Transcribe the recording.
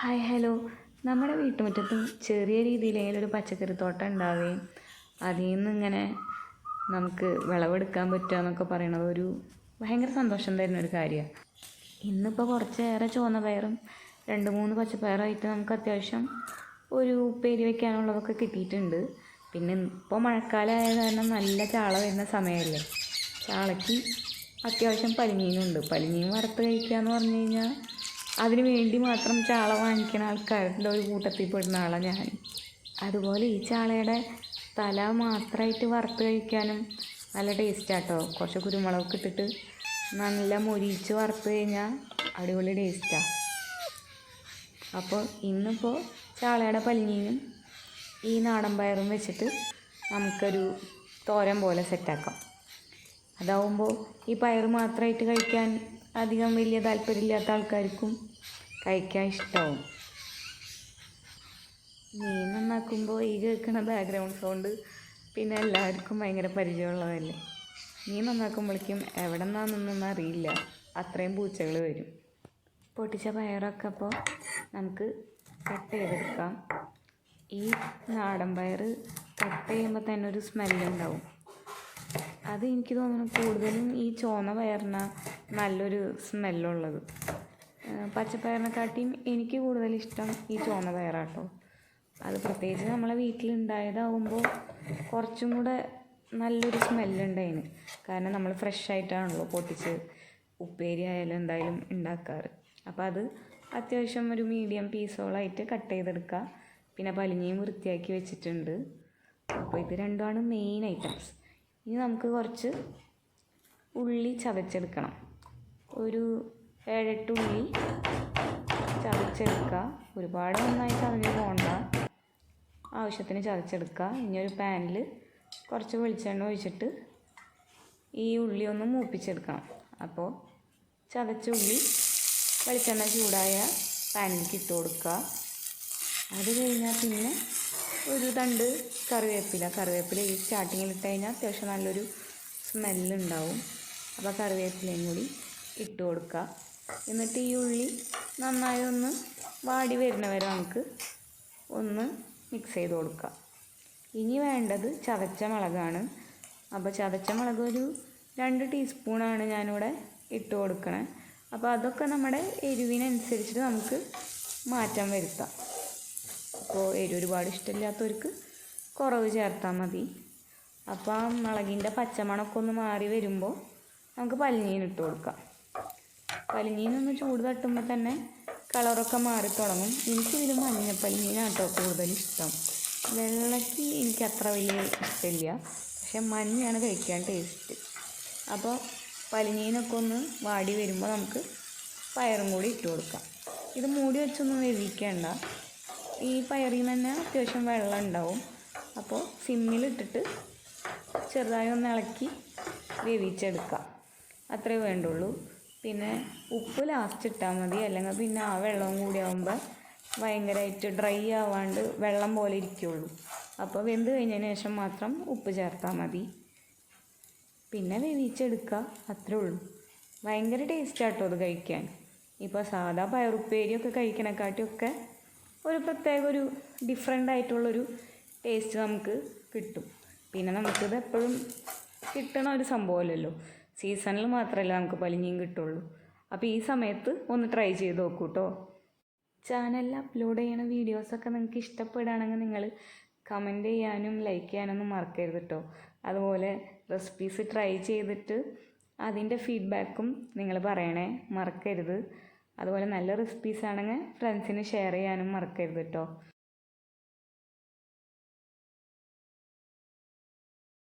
Hi hello. നമ്മുടെ വീട്ടുമുറ്റത്ത് ചെറിയ രീതിയിലെങ്കിലും ഒരു പച്ചക്കറിത്തോട്ടം ഉണ്ടാവുകയും അതിൽ നിന്ന് ഇങ്ങനെ നമുക്ക് വിളവെടുക്കാൻ പറ്റുക എന്നൊക്കെ പറയണത് ഒരു ഭയങ്കര സന്തോഷം തരുന്ന ഒരു കാര്യമാണ്. ഇന്നിപ്പോൾ കുറച്ചേറെ ചുവന്ന പയറും 2-3 പച്ചപ്പയറായിട്ട് നമുക്ക് അത്യാവശ്യം ഒരു ഉപ്പേരി വയ്ക്കാനുള്ളതൊക്കെ കിട്ടിയിട്ടുണ്ട്. പിന്നെ ഇപ്പോൾ മഴക്കാലമായ കാരണം നല്ല ചാള വരുന്ന സമയമല്ലേ. ചാളയ്ക്ക് അത്യാവശ്യം പലിഞ്ഞീനുണ്ട്. പലിഞ്ഞീൻ വറുത്ത് കഴിക്കുക എന്ന് പറഞ്ഞു കഴിഞ്ഞാൽ അതിന് വേണ്ടി മാത്രം ചാള വാങ്ങിക്കുന്ന ആൾക്കാരുടെ ഒരു കൂട്ടത്തിൽ പെടുന്ന ആളാണ് ഞാൻ. അതുപോലെ ഈ ചാളയുടെ തല മാത്രമായിട്ട് വറുത്ത് കഴിക്കാനും നല്ല ടേസ്റ്റാട്ടോ. കുറച്ച് കുരുമുളകൊക്കെ ഇട്ടിട്ട് നല്ല മൊരിയിച്ച് വറുത്ത് കഴിഞ്ഞാൽ അടിപൊളി ടേസ്റ്റാണ്. അപ്പോൾ ഇന്നിപ്പോൾ ചാളയുടെ പലിഞ്ഞീനും ഈ നാടൻ പയറും വെച്ചിട്ട് നമുക്കൊരു തോരൻ പോലെ സെറ്റാക്കാം. അതാവുമ്പോൾ ഈ പയർ മാത്രമായിട്ട് കഴിക്കാൻ അധികം വലിയ താല്പര്യമില്ലാത്ത ആൾക്കാർക്കും കഴിക്കാൻ ഇഷ്ടമാവും. മീൻ നന്നാക്കുമ്പോൾ ഈ കേൾക്കുന്ന ബാക്ക്ഗ്രൗണ്ട് സൗണ്ട് പിന്നെ എല്ലാവർക്കും ഭയങ്കര പരിചയമുള്ളതല്ലേ. മീൻ നന്നാക്കുമ്പോഴേക്കും എവിടെ നിന്നാണെന്നൊന്നും അറിയില്ല, അത്രയും പൂച്ചകൾ വരും. പൊട്ടിച്ച പയറൊക്കെ അപ്പോൾ നമുക്ക് കട്ട് ചെയ്തെടുക്കാം. ഈ നാടൻ പയർ കട്ട് ചെയ്യുമ്പോൾ തന്നെ ഒരു സ്മെല്ലുണ്ടാവും. അത് എനിക്ക് തോന്നുന്നു കൂടുതലും ഈ ചുവന്ന പയറിനാണ് നല്ലൊരു സ്മെല്ലുള്ളത്. പച്ചപ്പയറിനെക്കാട്ടിയും എനിക്ക് കൂടുതലിഷ്ടം ഈ ചുവന്ന പയറാട്ടോ. അത് പ്രത്യേകിച്ച് നമ്മളെ വീട്ടിലുണ്ടായതാവുമ്പോൾ കുറച്ചും കൂടെ നല്ലൊരു സ്മെല്ലുണ്ടായിന്. കാരണം നമ്മൾ ഫ്രഷായിട്ടാണല്ലോ പൊട്ടിച്ച് ഉപ്പേരി ആയാലും എന്തായാലും ഉണ്ടാക്കാറ്. അപ്പോൾ അത് അത്യാവശ്യം ഒരു മീഡിയം പീസുകളായിട്ട് കട്ട് ചെയ്തെടുക്കുക. പിന്നെ പലിഞ്ഞയും വൃത്തിയാക്കി വെച്ചിട്ടുണ്ട്. അപ്പോൾ ഇത് രണ്ടുമാണ് മെയിൻ ഐറ്റംസ്. ഇനി നമുക്ക് കുറച്ച് ഉള്ളി ചതച്ചെടുക്കണം. ഒരു 7-8 ഉള്ളി ചതച്ചെടുക്കുക. ഒരുപാട് നന്നായി ചതഞ്ഞ് പോകണ്ട, ആവശ്യത്തിന് ചതച്ചെടുക്കുക. ഇനി ഒരു പാനിൽ കുറച്ച് വെളിച്ചെണ്ണ ഒഴിച്ചിട്ട് ഈ ഉള്ളി ഒന്ന് മൂപ്പിച്ചെടുക്കണം. അപ്പോൾ ചതച്ച ഉള്ളി വെളിച്ചെണ്ണ ചൂടായ പാനിലേക്ക് ഇട്ട് കൊടുക്കുക. അത് കഴിഞ്ഞാൽ പിന്നെ ഒരു തണ്ട് കറിവേപ്പില ഈ സ്റ്റാർട്ടിങ്ങിൽ ഇട്ട് കഴിഞ്ഞാൽ അത്യാവശ്യം നല്ലൊരു സ്മെല്ലുണ്ടാവും. അപ്പോൾ കറിവേപ്പിലയും കൂടി ഇട്ട് കൊടുക്കുക. എന്നിട്ട് ഈ ഉള്ളി നന്നായി ഒന്ന് വാടി വരുന്നവരെ നമുക്ക് ഒന്ന് മിക്സ് ചെയ്ത് കൊടുക്കുക. ഇനി വേണ്ടത് ചതച്ച മുളകാണ്. അപ്പോൾ ചതച്ച മുളക് ഒരു 2 ടീസ്പൂണാണ് ഞാനിവിടെ ഇട്ട് കൊടുക്കണേ. അപ്പോൾ അതൊക്കെ നമ്മുടെ എരിവിനനുസരിച്ചിട്ട് നമുക്ക് മാറ്റം വരുത്താം. അപ്പോൾ എരിവ് ഒരുപാട് ഇഷ്ടമില്ലാത്തവർക്ക് കുറവ് ചേർത്താൽ മതി. അപ്പോൾ ആ മുളകിൻ്റെ പച്ചമണമൊക്കെ ഒന്ന് മാറി വരുമ്പോൾ നമുക്ക് പലിഞ്ഞീൻ ഇട്ട് കൊടുക്കാം. പലിഞ്ഞീനൊന്ന് ചൂട് തട്ടുമ്പോൾ തന്നെ കളറൊക്കെ മാറി തുടങ്ങും. എനിക്കിതിൽ മഞ്ഞപ്പലിഞ്ഞീനാട്ടോ കൂടുതലിഷ്ടം. വെള്ളയ്ക്ക് എനിക്ക് അത്ര വലിയ ഇഷ്ടമില്ല, പക്ഷെ മഞ്ഞയാണ് കഴിക്കാൻ ടേസ്റ്റ്. അപ്പോൾ പലിഞ്ഞീനൊക്കെ ഒന്ന് വാടി വരുമ്പോൾ നമുക്ക് പയറും കൂടി ഇട്ട് കൊടുക്കാം. ഇത് മൂടി വെച്ചൊന്നും വേവിക്കേണ്ട. ഈ പയറിൽ നിന്ന് തന്നെ അത്യാവശ്യം വെള്ളം ഉണ്ടാവും. അപ്പോൾ സിമ്മിലിട്ടിട്ട് ചെറുതായി ഒന്ന് ഇളക്കി വേവിച്ചെടുക്കുക. അത്രേ വേണ്ടുള്ളൂ. പിന്നെ ഉപ്പ് ലാസ്റ്റ് ഇട്ടാൽ മതി, അല്ലെങ്കിൽ പിന്നെ ആ വെള്ളവും കൂടി ആകുമ്പോൾ ഭയങ്കരമായിട്ട് ഡ്രൈ ആവാണ്ട് വെള്ളം പോലെ ഇരിക്കുകയുള്ളൂ. അപ്പോൾ വെന്ത് കഴിഞ്ഞതിന് ശേഷം മാത്രം ഉപ്പ് ചേർത്താൽ മതി. പിന്നെ വേവിച്ചെടുക്കുക, അത്രേ ഉള്ളൂ. ഭയങ്കര ടേസ്റ്റാട്ടോ അത് കഴിക്കാൻ. ഇപ്പോൾ സാധാ പയറുപ്പേരിയൊക്കെ കഴിക്കണേക്കാട്ടിയൊക്കെ ഒരു പ്രത്യേക ഒരു ഡിഫറെൻ്റ് ആയിട്ടുള്ളൊരു ടേസ്റ്റ് നമുക്ക് കിട്ടും. പിന്നെ നമുക്കിത് എപ്പോഴും കിട്ടണ ഒരു സംഭവമല്ലല്ലോ, സീസണിൽ മാത്രമല്ല നമുക്ക് പലിഞ്ഞീൻ കിട്ടുള്ളൂ. അപ്പോൾ ഈ സമയത്ത് ഒന്ന് ട്രൈ ചെയ്ത് നോക്കൂ കേട്ടോ. ചാനലിൽ അപ്ലോഡ് ചെയ്യണ വീഡിയോസൊക്കെ നിങ്ങൾക്ക് ഇഷ്ടപ്പെടുകയാണെങ്കിൽ നിങ്ങൾ കമൻറ്റ് ചെയ്യാനും ലൈക്ക് ചെയ്യാനൊന്നും മറക്കരുത് കേട്ടോ. അതുപോലെ റെസിപ്പീസ് ട്രൈ ചെയ്തിട്ട് അതിൻ്റെ ഫീഡ്ബാക്കും നിങ്ങൾ പറയണേ മറക്കരുത്. അതുപോലെ നല്ല റെസിപ്പീസ് ആണെങ്കിൽ ഫ്രണ്ട്സിന് ഷെയർ ചെയ്യാനും മറക്കരുത് കേട്ടോ.